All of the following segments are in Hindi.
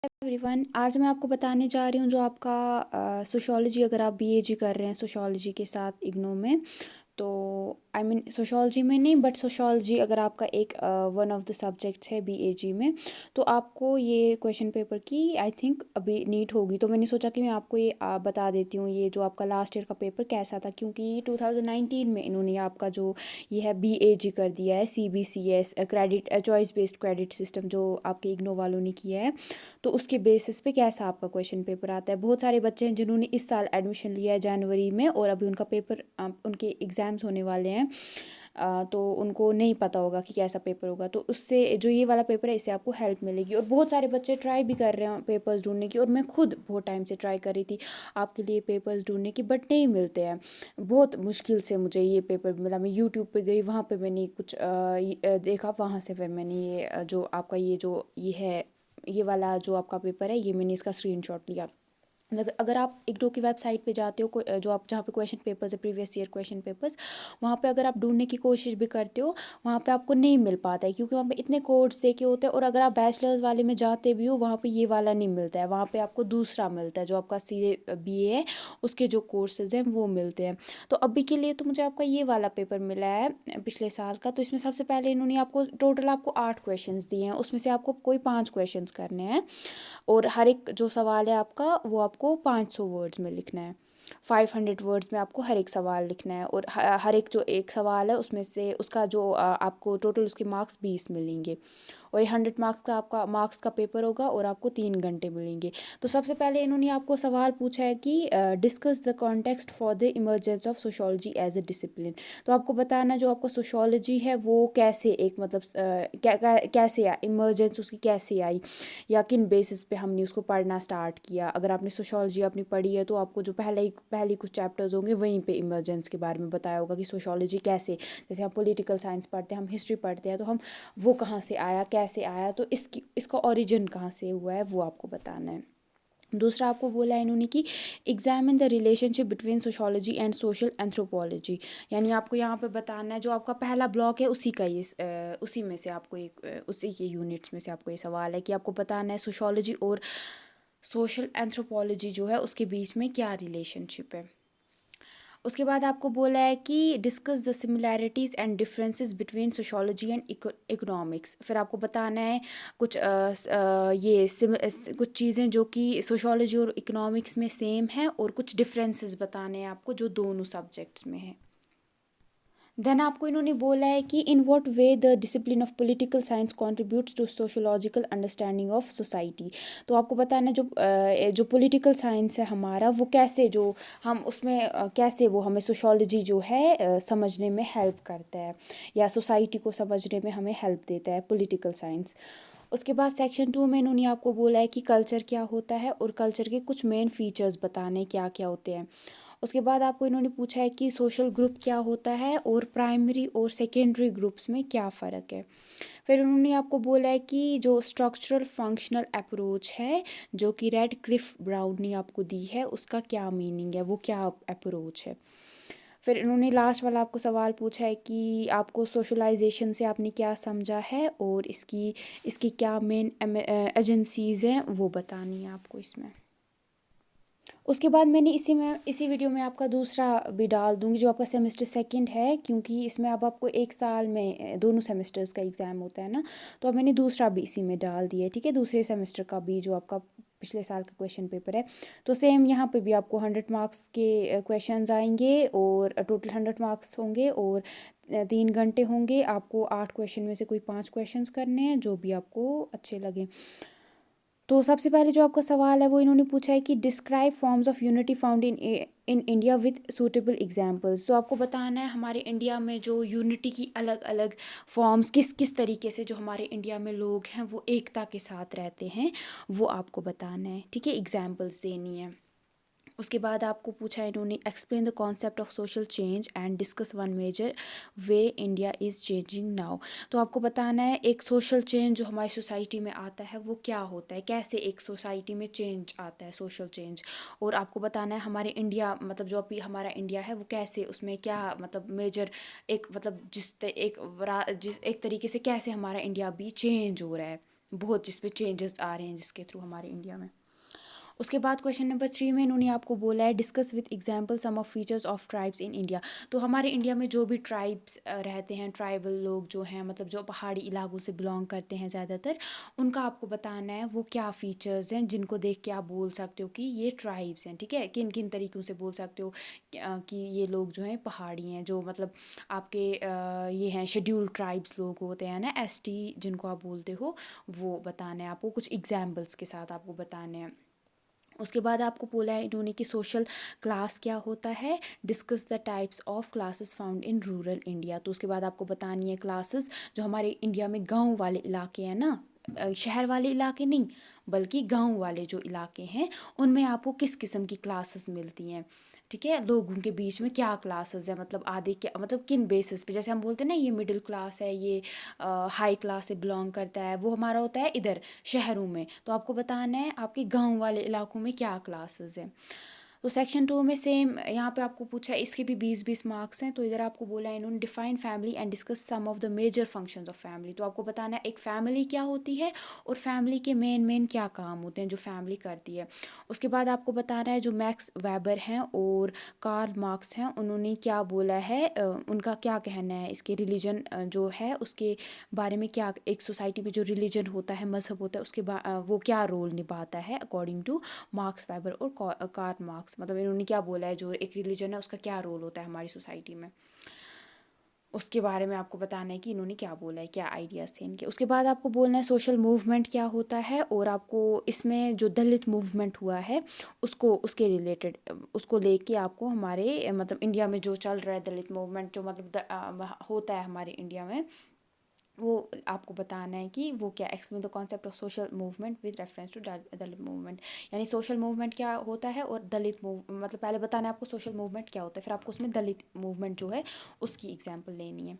एवरीवन, आज मैं आपको बताने जा रही हूँ जो आपका सोशियोलॉजी, अगर आप बीएजी कर रहे हैं सोशियोलॉजी के साथ इग्नू में, तो आई मीन सोशियोलॉजी में नहीं, बट सोशियोलॉजी अगर आपका एक वन ऑफ द सब्जेक्ट्स है बीएजी में, तो आपको ये क्वेश्चन पेपर की आई थिंक अभी नीट होगी। तो मैंने सोचा कि मैं आपको ये बता देती हूँ ये जो आपका लास्ट ईयर का पेपर कैसा था, क्योंकि 2019 में इन्होंने आपका जो ये है बीएजी कर दिया है, CBCS credit choice based credit system जो आपके इग्नो वालों ने किया है। तो उसके बेसिस पे कैसा आपका क्वेश्चन पेपर आता है। बहुत सारे बच्चे हैं जिन्होंने इस साल एडमिशन लिया है जनवरी में, और अभी उनका पेपर उनके एग्ज़ाम्स होने वाले हैं, तो उनको नहीं पता होगा कि कैसा पेपर होगा। तो उससे जो ये वाला पेपर है इससे आपको हेल्प मिलेगी। और बहुत सारे बच्चे ट्राई भी कर रहे हैं पेपर्स ढूंढने की, और मैं खुद बहुत टाइम से ट्राई कर रही थी आपके लिए पेपर्स ढूंढने की, बट नहीं मिलते हैं। बहुत मुश्किल से मुझे ये पेपर मिला। मैं यूट्यूब पे गई, वहाँ पे मैंने कुछ देखा, वहाँ से फिर मैंने ये जो आपका ये है, ये वाला जो आपका पेपर है, ये मैंने इसका स्क्रीनशॉट लिया। अगर आप इग्नू की वेबसाइट पे जाते हो, जो आप जहाँ पे क्वेश्चन पेपर्स है, प्रीवियस ईयर क्वेश्चन पेपर्स, वहाँ पे अगर आप ढूंढने की कोशिश भी करते हो, वहाँ पे आपको नहीं मिल पाता है, क्योंकि वहाँ पे इतने कोड्स देके होते हैं। और अगर आप बैचलर्स वाले में जाते भी हो, वहाँ पे ये वाला नहीं मिलता है, वहाँ पे आपको दूसरा मिलता है, जो आपका सीधे बीए है उसके जो कोर्सेज हैं वो मिलते हैं। तो अभी के लिए तो मुझे आपका ये वाला पेपर मिला है पिछले साल का। तो इसमें सबसे पहले इन्होंने आपको 8 क्वेश्चंस दिए हैं, उसमें से आपको कोई 5 क्वेश्चंस करने हैं, और हर एक जो सवाल है आपका वो आपको 500 वर्ड्स में लिखना है। 500 वर्ड्स में आपको हर एक सवाल लिखना है, और हर एक जो एक सवाल है उसमें से उसका जो आपको टोटल उसके मार्क्स 20 मिलेंगे। और ये 100 मार्क्स का पेपर होगा, और आपको 3 घंटे मिलेंगे। तो सबसे पहले इन्होंने आपको सवाल पूछा है कि discuss the context for the emergence of sociology as a discipline. तो आपको बताना जो आपका सोशोलॉजी है वो कैसे एक मतलब कैसे इमरजेंस उसकी कैसे आई, या किन बेसिस पे हमने उसको पढ़ना स्टार्ट किया। अगर आपने सोशोलॉजी अपनी पढ़ी है, तो आपको जो पहले कुछ चैप्टर्स होंगे वहीं पे इमरजेंस के बारे में बताया होगा कि सोशोलॉजी कैसे, जैसे हम पॉलिटिकल साइंस पढ़ते हैं, हम हिस्ट्री पढ़ते हैं, तो हम वो कहाँ से आया, कैसे आया, तो इसका ओरिजिन कहाँ से हुआ है वो आपको बताना है। दूसरा आपको बोला है इन्होंने कि examine the relationship between sociology and social anthropology. यानी आपको यहाँ पे बताना है, जो आपका पहला ब्लॉक है उसी का ये उसी में से आपको उसी के यूनिट्स में से आपको ये सवाल है कि आपको बताना है सोशोलॉजी और सोशल एंथ्रोपोलॉजी जो है उसके बीच में क्या रिलेशनशिप है। उसके बाद आपको बोला है कि discuss the similarities and differences between sociology and economics. फिर आपको बताना है कुछ कुछ चीज़ें जो कि सोशोलॉजी और इकोनॉमिक्स में सेम है, और कुछ डिफरेंसेस बताने हैं आपको जो दोनों सब्जेक्ट्स में है। देन आपको इन्होंने बोला है कि in what way the discipline of political science contributes to sociological understanding of society. तो आपको बताना है जो पॉलिटिकल साइंस है हमारा, वो कैसे जो हम उसमें कैसे वो हमें सोशोलॉजी जो है समझने में हेल्प करता है, या सोसाइटी को समझने में हमें हेल्प देता है पॉलिटिकल साइंस। उसके बाद सेक्शन 2 में इन्होंने आपको बोला है कि कल्चर क्या होता है, और कल्चर के कुछ मेन फीचर्स बताने क्या क्या होते हैं। उसके बाद आपको इन्होंने पूछा है कि सोशल ग्रुप क्या होता है, और प्राइमरी और सेकेंडरी ग्रुप्स में क्या फ़र्क है। फिर उन्होंने आपको बोला है कि जो स्ट्रक्चरल फंक्शनल अप्रोच है जो कि रेड क्लिफ ब्राउन ने आपको दी है, उसका क्या मीनिंग है, वो क्या अप्रोच है। फिर इन्होंने लास्ट वाला आपको सवाल पूछा है कि आपको सोशलाइजेशन से आपने क्या समझा है, और इसकी इसकी क्या मेन एजेंसीज़ हैं वो बतानी है आपको इसमें। उसके बाद मैंने इसी वीडियो में आपका दूसरा भी डाल दूँगी, जो आपका सेमेस्टर सेकंड है, क्योंकि इसमें अब आपको एक साल में दोनों सेमेस्टर्स का एग्ज़ाम होता है ना। तो अब मैंने दूसरा भी इसी में डाल दिया है, ठीक है, दूसरे सेमेस्टर का भी जो आपका पिछले साल का क्वेश्चन पेपर है। तो सेम यहाँ पे भी आपको 100 मार्क्स के क्वेश्चंस आएंगे, और टोटल 100 मार्क्स होंगे, और 3 घंटे होंगे। आपको 8 क्वेश्चन में से कोई 5 क्वेश्चंस करने हैं, जो भी आपको अच्छे लगे। तो सबसे पहले जो आपका सवाल है वो इन्होंने पूछा है कि describe forms of unity found in India with suitable examples. तो आपको बताना है हमारे इंडिया में जो यूनिटी की अलग अलग फॉर्म्स किस किस तरीके से जो हमारे इंडिया में लोग हैं वो एकता के साथ रहते हैं, वो आपको बताना है, ठीक है, एग्जांपल्स देनी है। उसके बाद आपको पूछा है इन्होंने explain the concept of social change and discuss one major way India is changing now. तो आपको बताना है एक सोशल चेंज जो हमारी सोसाइटी में आता है वो क्या होता है, कैसे एक सोसाइटी में चेंज आता है, सोशल चेंज। और आपको बताना है हमारे इंडिया मतलब जो अभी हमारा इंडिया है वो कैसे उसमें क्या मतलब मेजर एक मतलब जिस एक तरीके से कैसे हमारा इंडिया भी चेंज हो रहा है। बहुत जिस पे चेंजेस आ रहे हैं जिसके थ्रू हमारे इंडिया में। उसके बाद क्वेश्चन नंबर 3 में इन्होंने आपको बोला है discuss with example some of features of tribes in India. तो हमारे इंडिया में जो भी ट्राइब्स रहते हैं, ट्राइबल लोग जो हैं, मतलब जो पहाड़ी इलाकों से बिलोंग करते हैं ज़्यादातर, उनका आपको बताना है वो क्या फ़ीचर्स हैं जिनको देख के आप बोल सकते हो कि ये ट्राइब्स हैं। ठीक है, किन किन तरीक़ों से बोल सकते हो कि ये लोग जो हैं पहाड़ी हैं, जो मतलब आपके ये हैं शेड्यूल्ड ट्राइब्स लोग होते हैं ना, एसटी जिनको आप बोलते हो, वो बताना है आपको, कुछ एग्जाम्पल्स के साथ आपको बताने हैं। उसके बाद आपको बोला है इन्होंने कि सोशल क्लास क्या होता है, discuss the types of classes found in rural India. तो उसके बाद आपको बतानी है क्लासेस जो हमारे इंडिया में गांव वाले इलाके हैं ना, शहर वाले इलाके नहीं, बल्कि गांव वाले जो इलाके हैं उनमें आपको किस किस्म की क्लासेस मिलती हैं। ठीक है, लोगों के बीच में क्या क्लासेस है, मतलब आधे क्या, मतलब किन बेसिस पे, जैसे हम बोलते हैं ना ये मिडिल क्लास है, ये हाई क्लास से बिलोंग करता है, वो हमारा होता है इधर शहरों में। तो आपको बताना है आपके गांव वाले इलाकों में क्या क्लासेस है। तो सेक्शन 2 में सेम यहाँ पे आपको पूछा है, इसके भी 20-20 मार्क्स हैं। तो इधर आपको बोला है इन्होंने define family and discuss some of the major functions of family. तो आपको बताना है एक फैमिली क्या होती है और फैमिली के मेन क्या काम होते हैं जो फैमिली करती है। उसके बाद आपको बताना है जो मैक्स वेबर हैं और कार्ल मार्क्स हैं, उन्होंने क्या बोला है, उनका क्या कहना है इसके रिलीजन जो है उसके बारे में, क्या एक सोसाइटी में जो रिलीजन होता है, मज़हब होता है, उसके वो क्या रोल निभाता है अकॉर्डिंग टू मार्क्स वेबर और कार्ल मार्क्स। मतलब इन्होंने क्या बोला है जो एक रिलीजन है उसका क्या रोल होता है हमारी सोसाइटी में, उसके बारे में आपको बताना है कि इन्होंने क्या बोला है, क्या आइडियाज़ थे इनके। उसके बाद आपको बोलना है सोशल मूवमेंट क्या होता है, और आपको इसमें जो दलित मूवमेंट हुआ है उसको, उसके रिलेटेड, उसको लेके आपको हमारे मतलब इंडिया में जो चल रहा है दलित मूवमेंट जो मतलब होता है हमारे इंडिया में, वो आपको बताना है कि वो क्या, explain the concept of social movement with reference to Dalit movement. यानी सोशल मूवमेंट क्या होता है और दलित मतलब पहले बताना है आपको सोशल मूवमेंट क्या होता है, फिर आपको उसमें दलित मूवमेंट जो है उसकी एग्जाम्पल लेनी है।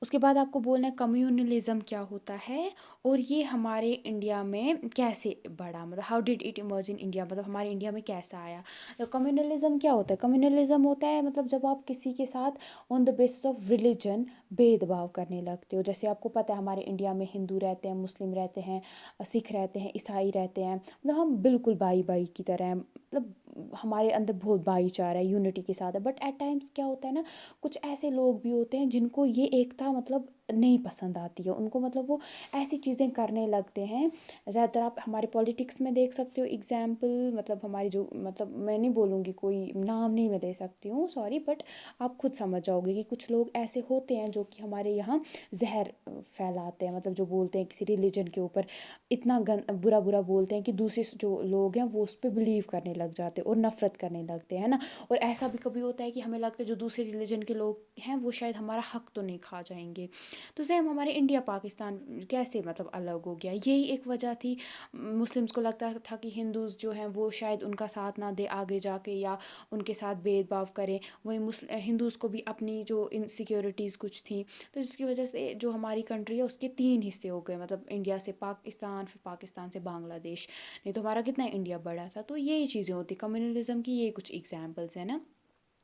उसके बाद आपको बोलना है कम्युनलिज्म क्या होता है और ये हमारे इंडिया में कैसे बढ़ा, मतलब how did it emerge in India, मतलब हमारे इंडिया में कैसा आया। तो कम्युनलिज्म क्या होता है, कम्युनलिज्म होता है मतलब जब आप किसी के साथ on the basis of religion भेदभाव करने लगते हो। जैसे आपको पता है हमारे इंडिया में हिंदू रहते हैं, मुस्लिम रहते हैं, सिख रहते हैं, ईसाई रहते हैं, मतलब हम बिल्कुल भाई भाई की तरह हैं, मतलब हमारे अंदर बहुत भाईचारा है, यूनिटी के साथ है। बट एट टाइम्स क्या होता है ना, कुछ ऐसे लोग भी होते हैं जिनको ये एकता मतलब नहीं पसंद आती है, उनको मतलब वो ऐसी चीज़ें करने लगते हैं। ज़्यादातर आप हमारे पॉलिटिक्स में देख सकते हो एग्जाम्पल, मतलब हमारी जो, मतलब मैं नहीं बोलूँगी, कोई नाम नहीं मैं दे सकती हूँ, सॉरी, बट आप खुद समझ जाओगे कि कुछ लोग ऐसे होते हैं जो कि हमारे यहाँ जहर फैलाते हैं, मतलब जो बोलते हैं किसी रिलीजन के ऊपर इतना बुरा बुरा बोलते हैं कि दूसरे जो लोग हैं वो उस पर बिलीव करने लग जाते हैं और नफ़रत करने लगते हैं ना। और ऐसा भी कभी होता है कि हमें लगता है जो दूसरे रिलीजन के लोग हैं वो शायद हमारा हक तो नहीं खा जाएंगे। तो सेम हमारे इंडिया पाकिस्तान कैसे मतलब अलग हो गया, यही एक वजह थी। मुस्लिम्स को लगता था कि हिंदूज़ जो हैं वो शायद उनका साथ ना दे आगे जाके, या उनके साथ भेदभाव करें। वहीं हिंदूज़ को भी अपनी जो इनसिक्योरिटीज़ कुछ थी, तो जिसकी वजह से जो हमारी कंट्री है उसके 3 हिस्से हो गए, मतलब इंडिया से पाकिस्तान, फिर पाकिस्तान से बांग्लादेश। नहीं तो हमारा कितना इंडिया बड़ा था। तो यही चीज़ें होती कम्युनलिज्म की, ये कुछ एग्जाम्पल्स हैं ना,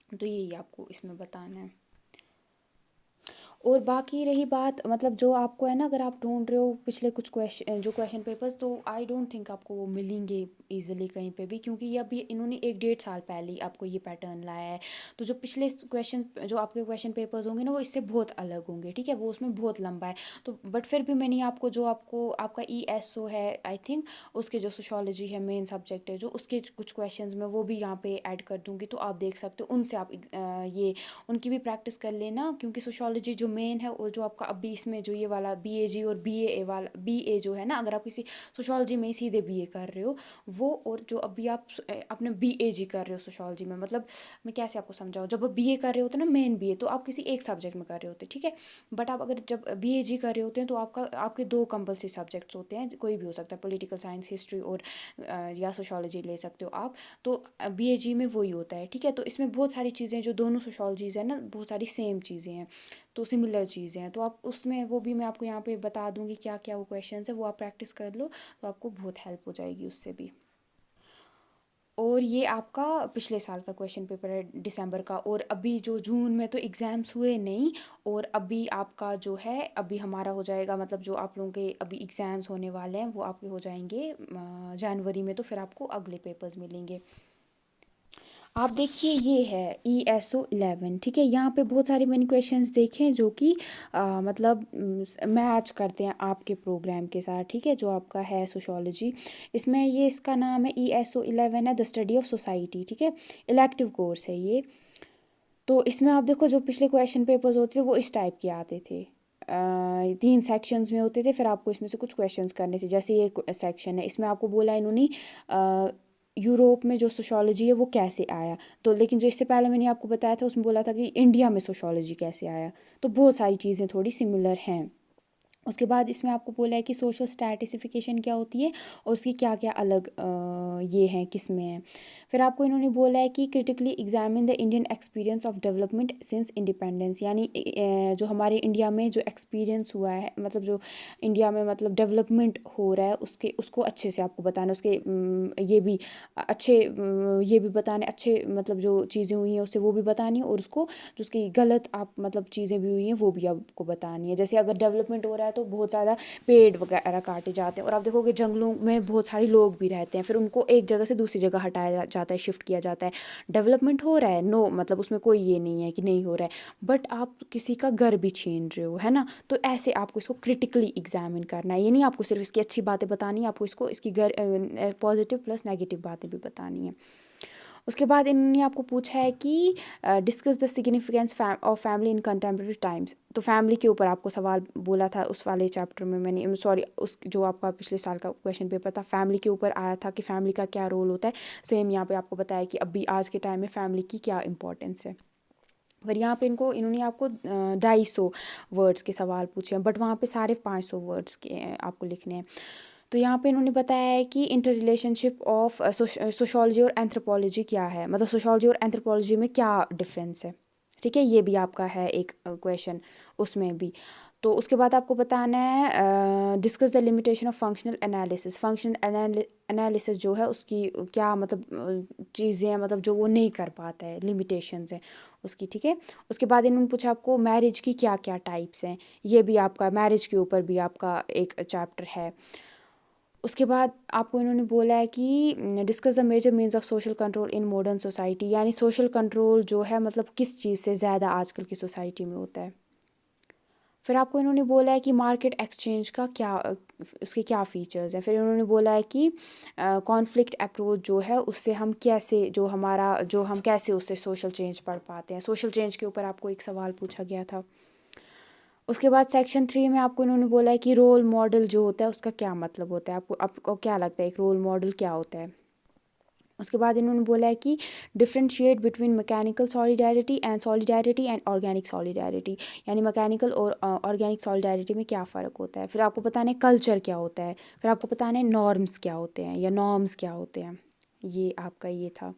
तो यही आपको इसमें बताना है। और बाकी रही बात, मतलब जो आपको है ना, अगर आप ढूंढ रहे हो पिछले कुछ क्वेश्चन, जो क्वेश्चन पेपर्स, तो आई डोंट थिंक आपको वो मिलेंगे इजीली कहीं पे भी, क्योंकि ये अभी इन्होंने 1-1.5 साल पहले ही आपको ये पैटर्न लाया है। तो जो पिछले क्वेश्चन, जो आपके क्वेश्चन पेपर्स होंगे ना, वो इससे बहुत अलग होंगे, ठीक है, वो उसमें बहुत लंबा है। तो बट फिर भी मैंने आपको जो आपको आपका ESO है आई थिंक, उसके जो सोशोलॉजी है मेन सब्जेक्ट है जो, उसके कुछ क्वेश्चंस में वो भी यहाँ पे ऐड कर दूँगी, तो आप देख सकते हो उनसे आप ये उनकी भी प्रैक्टिस कर लेना। क्योंकि सोशोलॉजी जो मेन है और जो आपका अभी इसमें जो ये वाला BAG और BA वाला BA जो है ना, अगर आप किसी सोशोलॉजी में ही सीधे BA कर रहे हो वो, और जो अभी आप अपने BAG कर रहे हो सोशोलॉजी में, मतलब मैं कैसे आपको समझाऊँ, जब आप BA कर रहे होते हैं ना मेन BA, तो आप किसी एक सब्जेक्ट में कर रहे होते हैं, ठीक है। बट आप अगर जब BAG कर रहे होते हैं तो आपके 2 कंपल्सरी सब्जेक्ट्स होते हैं, कोई भी हो सकता है, पॉलिटिकल साइंस, हिस्ट्री और या सोशोलॉजी ले सकते हो आप। तो BAG में वही होता है, ठीक है। तो इसमें बहुत सारी चीज़ें जो दोनों सोशोलॉजीज़ है ना, बहुत सारी सेम चीज़ें हैं, तो सिमिलर चीज़ें हैं। तो आप उसमें वो भी मैं आपको यहाँ पे बता दूँगी क्या क्या वो क्वेश्चन है, वो आप प्रैक्टिस कर लो तो आपको बहुत हेल्प हो जाएगी उससे भी। और ये आपका पिछले साल का क्वेश्चन पेपर है दिसंबर का। और अभी जो जून में तो एग्ज़ाम्स हुए नहीं, और अभी आपका जो है अभी हमारा हो जाएगा, मतलब जो आप लोगों के अभी एग्ज़ाम्स होने वाले हैं वो आपके हो जाएंगे जनवरी में, तो फिर आपको अगले पेपर्स मिलेंगे। आप देखिए ये है ESO 11, ठीक है। यहाँ पे बहुत सारे मैंने क्वेश्चंस देखे हैं जो कि मतलब मैच करते हैं आपके प्रोग्राम के साथ, ठीक है, जो आपका है सोशोलॉजी। इसमें ये इसका नाम है ESO 11 है, द स्टडी ऑफ सोसाइटी, ठीक है। इलेक्टिव कोर्स है ये। तो इसमें आप देखो जो पिछले क्वेश्चन पेपर्स होते थे वो इस टाइप के आते थे, 3 सेक्शंस में होते थे, फिर आपको इसमें से कुछ क्वेश्चंस करने थे। जैसे ये सेक्शन है, इसमें आपको बोला इन्होंने यूरोप में जो सोशोलॉजी है वो कैसे आया। तो लेकिन जो इससे पहले मैंने आपको बताया था उसमें बोला था कि इंडिया में सोशोलॉजी कैसे आया। तो बहुत सारी चीज़ें थोड़ी सिमिलर हैं। उसके बाद इसमें आपको बोला है कि सोशल स्ट्रैटिफिकेशन क्या होती है और उसकी क्या क्या अलग ये हैं, किस्में हैं। फिर आपको इन्होंने बोला है कि critically examine the Indian experience of development since independence, यानी जो हमारे इंडिया में जो एक्सपीरियंस हुआ है, मतलब जो इंडिया में मतलब डेवलपमेंट हो रहा है उसके उसको अच्छे से आपको बताना, उसके ये भी अच्छे ये भी बताने अच्छे, मतलब जो चीज़ें हुई हैं उससे वो भी बतानी है, और उसको जो उसकी गलत आप मतलब चीज़ें भी हुई हैं वो भी आपको बतानी है। जैसे अगर डेवलपमेंट हो रहा है तो बहुत ज़्यादा पेड़ वगैरह काटे जाते हैं, और आप देखोगे जंगलों में बहुत सारे लोग भी रहते हैं, फिर उनको एक जगह से दूसरी जगह हटाया जाता है, शिफ्ट किया जाता है। डेवलपमेंट हो रहा है, नो मतलब उसमें कोई ये नहीं है कि नहीं हो रहा है, बट आप किसी का घर भी छीन रहे हो, है ना। तो ऐसे आपको इसको क्रिटिकली एग्जामिन करना है। ये नहीं आपको सिर्फ इसकी अच्छी बातें बतानी है, आपको इसको इसकी घर पॉजिटिव प्लस नेगेटिव बातें भी बतानी है। उसके बाद इन्होंने आपको पूछा है कि discuss the significance of family in contemporary times. तो फैमिली के ऊपर आपको सवाल बोला था उस वाले चैप्टर में, मैंने सॉरी उस जो आपका पिछले साल का क्वेश्चन पेपर था फैमिली के ऊपर आया था कि फैमिली का क्या रोल होता है। सेम यहाँ पे आपको बताया कि अभी आज के टाइम में फैमिली की क्या इंपॉर्टेंस है। पर यहाँ पे इन्होंने आपको 250 वर्ड्स के सवाल पूछे हैं, बट वहाँ पे सारे 500 वर्ड्स के आपको लिखने हैं। तो यहाँ पे इन्होंने बताया है कि इंटर रिलेशनशिप ऑफ सोशोलॉजी और एंथ्रोपोलॉजी क्या है, मतलब सोशोलॉजी और एंथ्रोपोलॉजी में क्या डिफरेंस है, ठीक है। ये भी आपका है एक क्वेश्चन उसमें भी। तो उसके बाद आपको बताना है discuss the limitation of functional analysis. Functional analysis जो है उसकी क्या मतलब चीज़ें हैं, मतलब जो वो नहीं कर पाता है, लिमिटेशंस हैं उसकी, ठीक है। उसके बाद इन्होंने पूछा आपको मैरिज की क्या क्या टाइप्स हैं, ये भी आपका मैरिज के ऊपर भी आपका एक चैप्टर है। उसके बाद आपको इन्होंने बोला है कि discuss the major means of social control in modern society, यानी सोशल कंट्रोल जो है मतलब किस चीज़ से ज़्यादा आजकल की सोसाइटी में होता है। फिर आपको इन्होंने बोला है कि मार्केट एक्सचेंज का क्या उसके क्या फ़ीचर्स हैं। फिर इन्होंने बोला है कि कॉन्फ्लिक्ट अप्रोच जो है उससे हम कैसे जो हम कैसे उससे सोशल चेंज पढ़ पाते हैं। सोशल चेंज के ऊपर आपको एक सवाल पूछा गया था। उसके बाद सेक्शन 3 में आपको इन्होंने बोला है कि रोल मॉडल जो होता है उसका क्या मतलब होता है, आपको क्या लगता है एक रोल मॉडल क्या होता है। उसके बाद इन्होंने बोला है कि differentiate between mechanical solidarity and organic solidarity, यानी मैकेनिकल और ऑर्गेनिक सॉलिडारिटी में क्या फ़र्क होता है। फिर आपको बताना है कल्चर क्या होता है, फिर आपको बताना है नॉर्म्स क्या होते हैं या नॉर्म्स क्या होते हैं। ये आपका ये था।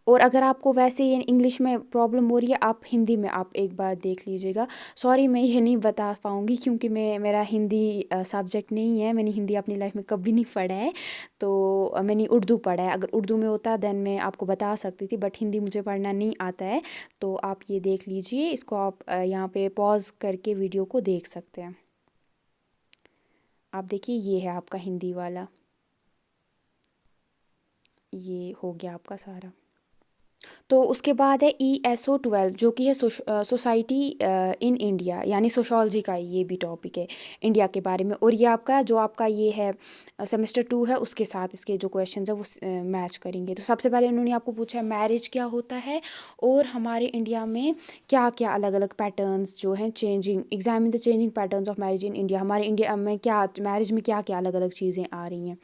और अगर आपको वैसे ही इंग्लिश में प्रॉब्लम हो रही है, आप हिंदी में आप एक बार देख लीजिएगा। सॉरी मैं ये नहीं बता पाऊँगी क्योंकि मेरा हिंदी सब्जेक्ट नहीं है, मैंने हिंदी अपनी लाइफ में कभी नहीं पढ़ा है। तो मैंने उर्दू पढ़ा है, अगर उर्दू में होता देन मैं आपको बता सकती थी, बट हिंदी मुझे पढ़ना नहीं आता है। तो आप ये देख लीजिए, इसको आप यहाँ पे पॉज़ करके वीडियो को देख सकते हैं। आप देखिए ये है आपका हिंदी वाला, ये हो गया आपका सारा। तो उसके बाद है ESO 12 जो कि है सोसाइटी इन इंडिया, यानी सोशोलॉजी का ये भी टॉपिक है इंडिया के बारे में। और ये आपका जो आपका ये है सेमेस्टर 2 है उसके साथ इसके जो क्वेश्चंस है वो मैच करेंगे। तो सबसे पहले उन्होंने आपको पूछा है मैरिज क्या होता है और हमारे इंडिया में क्या क्या अलग अलग पैटर्न्स जो हैं changing, examine the changing patterns of marriage in India, हमारे इंडिया में क्या मैरिज में क्या क्या अलग अलग चीज़ें आ रही हैं।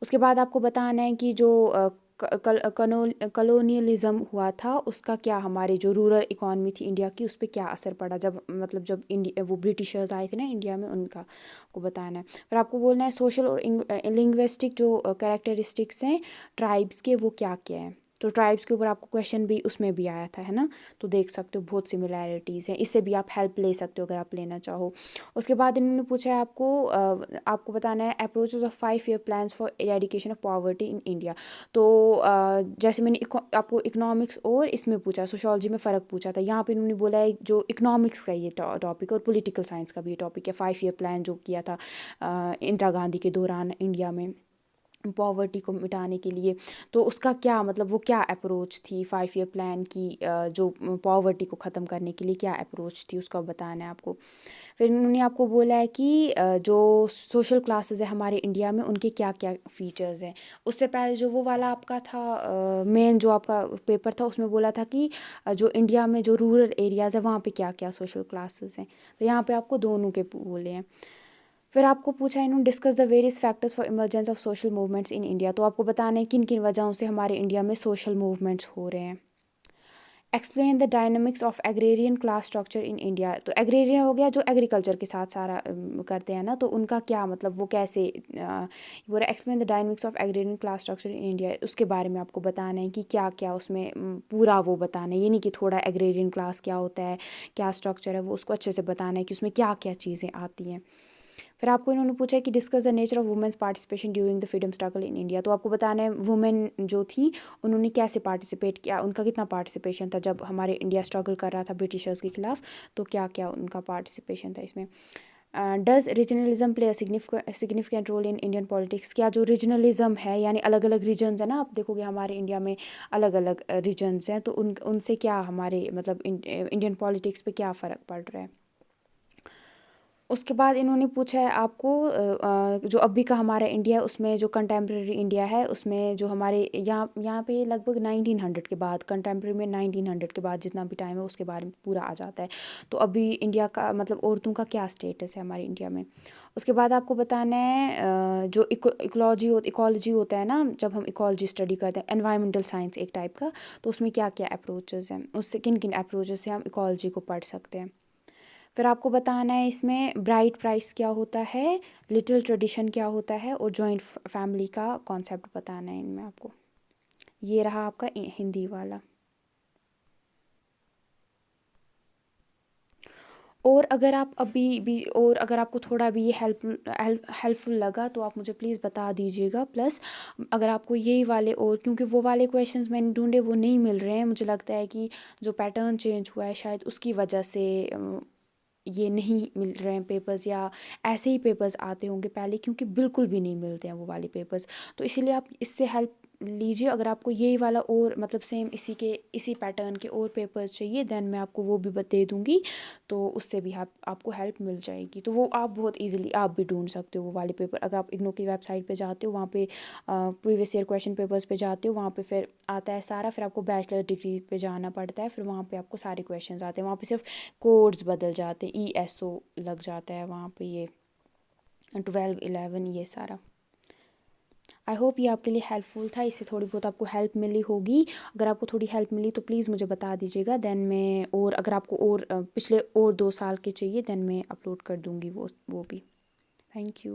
उसके बाद आपको बताना है कि जो कलोनियलिज़म हुआ था उसका क्या हमारे जो रूरल इकॉनमी थी इंडिया की उस पे क्या असर पड़ा, जब मतलब जब इंडिया वो ब्रिटिशर्स आए थे ना इंडिया में, उनका आपको बताना है। फिर आपको बोलना है सोशल और लिंग्विस्टिक जो कैरेक्टरिस्टिक्स हैं ट्राइब्स के वो क्या क्या हैं। तो ट्राइब्स के ऊपर आपको क्वेश्चन भी उसमें भी आया था, है ना? तो देख सकते हो बहुत सिमिलैरिटीज़ हैं, इससे भी आप हेल्प ले सकते हो अगर आप लेना चाहो। उसके बाद इन्होंने पूछा है आपको बताना है approaches of 5 year plans for eradication of poverty in India. तो जैसे मैंने आपको इकोनॉमिक्स और इसमें पूछा, सोशियोलॉजी में फ़र्क पूछा था, यहाँ पे इन्होंने बोला है जो इकोनॉमिक्स का ये टॉपिक और पॉलिटिकल साइंस का भी ये टॉपिक है, 5 ईयर प्लान जो किया था इंदिरा गांधी के दौरान इंडिया में पॉवर्टी को मिटाने के लिए। तो उसका क्या मतलब, वो क्या अप्रोच थी 5 ईयर प्लान की, जो पॉवर्टी को ख़त्म करने के लिए क्या अप्रोच थी उसका बताना है आपको। फिर उन्होंने आपको बोला है कि जो सोशल क्लासेस है हमारे इंडिया में उनके क्या क्या फ़ीचर्स हैं। उससे पहले जो वो वाला आपका था मेन जो आपका पेपर था, उसमें बोला था कि जो इंडिया में जो रूरल एरियाज़ है वहाँ पे क्या क्या सोशल क्लासेस हैं। तो यहाँ पे आपको दोनों के बोले हैं। फिर आपको पूछा इन्होंने discuss the various factors for emergence of social movements in India. तो आपको बताना है किन किन वजहों से हमारे इंडिया में सोशल मूवमेंट्स हो रहे हैं। Explain the dynamics of agrarian class structure in India. तो एग्रेरियन हो गया जो एग्रीकल्चर के साथ सारा करते हैं ना, तो उनका क्या मतलब, वो कैसे वो explain the dynamics of agrarian class structure in India, उसके बारे में आपको बताना है कि क्या क्या उसमें पूरा वो बताना है, ये नहीं कि थोड़ा एग्रेरियन क्लास क्या होता है, क्या स्ट्रक्चर है, वो उसको अच्छे से बताना है कि उसमें क्या क्या चीज़ें आती हैं। फिर आपको इन्होंने पूछा है कि discuss the nature of women's participation during the freedom struggle in India. तो आपको बताना है वुमेन जो थी उन्होंने कैसे पार्टिसिपेट किया, उनका कितना पार्टिसिपेशन था जब हमारे इंडिया स्ट्रगल कर रहा था ब्रिटिशर्स के खिलाफ, तो क्या क्या उनका पार्टिसिपेशन था इसमें। Does regionalism play significant role in Indian politics. क्या जो रीजनलिज्म है यानी अलग अलग रीजन्स है ना, आप देखोगे हमारे इंडिया में अलग अलग रीजन्स हैं, तो उनसे क्या हमारे मतलब इंडियन पॉलिटिक्स पे क्या फ़र्क पड़ रहा है। उसके बाद इन्होंने पूछा है आपको जो अभी का हमारा इंडिया है उसमें जो कंटेम्प्रेरी इंडिया है उसमें जो हमारे यहाँ यहाँ पे लगभग 1900 के बाद, कंटेम्प्रेरी में 1900 के बाद जितना भी टाइम है उसके बारे में पूरा आ जाता है। तो अभी इंडिया का मतलब औरतों का क्या स्टेटस है हमारे इंडिया में। उसके बाद आपको बताना है जो इकोलॉजी होता है ना, जब हम इकोलॉजी स्टडी करते हैं, एनवायरमेंटल साइंस एक टाइप का, तो उसमें क्या क्या अप्रोचेस हैं, उससे किन किन अप्रोचेस से हम इकोलॉजी को पढ़ सकते हैं। फिर आपको बताना है इसमें ब्राइड प्राइस क्या होता है, लिटिल ट्रेडिशन क्या होता है, और जॉइंट फैमिली का कॉन्सेप्ट बताना है इनमें आपको। ये रहा आपका हिंदी वाला। और अगर आप अभी भी और अगर आपको थोड़ा भी ये हेल्पफुल लगा तो आप मुझे प्लीज़ बता दीजिएगा। प्लस अगर आपको यही वाले, और क्योंकि वो वाले क्वेश्चंस मैंने ढूंढे वो नहीं मिल रहे हैं, मुझे लगता है कि जो पैटर्न चेंज हुआ है शायद उसकी वजह से ये नहीं मिल रहे हैं पेपर्स, या ऐसे ही पेपर्स आते होंगे पहले, क्योंकि बिल्कुल भी नहीं मिलते हैं वो वाले पेपर्स। तो इसीलिए आप इससे हेल्प लीजिए। अगर आपको यही वाला और मतलब सेम इसी पैटर्न के और पेपर्स चाहिए देन मैं आपको वो भी दे दूँगी, तो उससे भी आपको हेल्प मिल जाएगी। तो वो आप बहुत इजीली आप भी ढूंढ सकते हो वो वाले पेपर। अगर आप इग्नू की वेबसाइट पे जाते हो, वहाँ पे प्रीवियस ईयर क्वेश्चन पेपर्स पे जाते हो, वहाँ पे फिर आता है सारा, फिर आपको बैचलर डिग्री पे जाना पड़ता है, फिर वहाँ पे आपको सारे क्वेश्चंस आते हैं, वहाँ पे सिर्फ कोड्स बदल जाते हैं, ESO लग जाता है वहाँ पे, ये 12 11 ये सारा। आई होप ये आपके लिए हेल्पफुल था, इससे थोड़ी बहुत आपको हेल्प मिली होगी। अगर आपको थोड़ी हेल्प मिली तो प्लीज़ मुझे बता दीजिएगा, देन मैं, और अगर आपको और पिछले और 2 साल के चाहिए देन मैं अपलोड कर दूँगी वो भी। Thank you.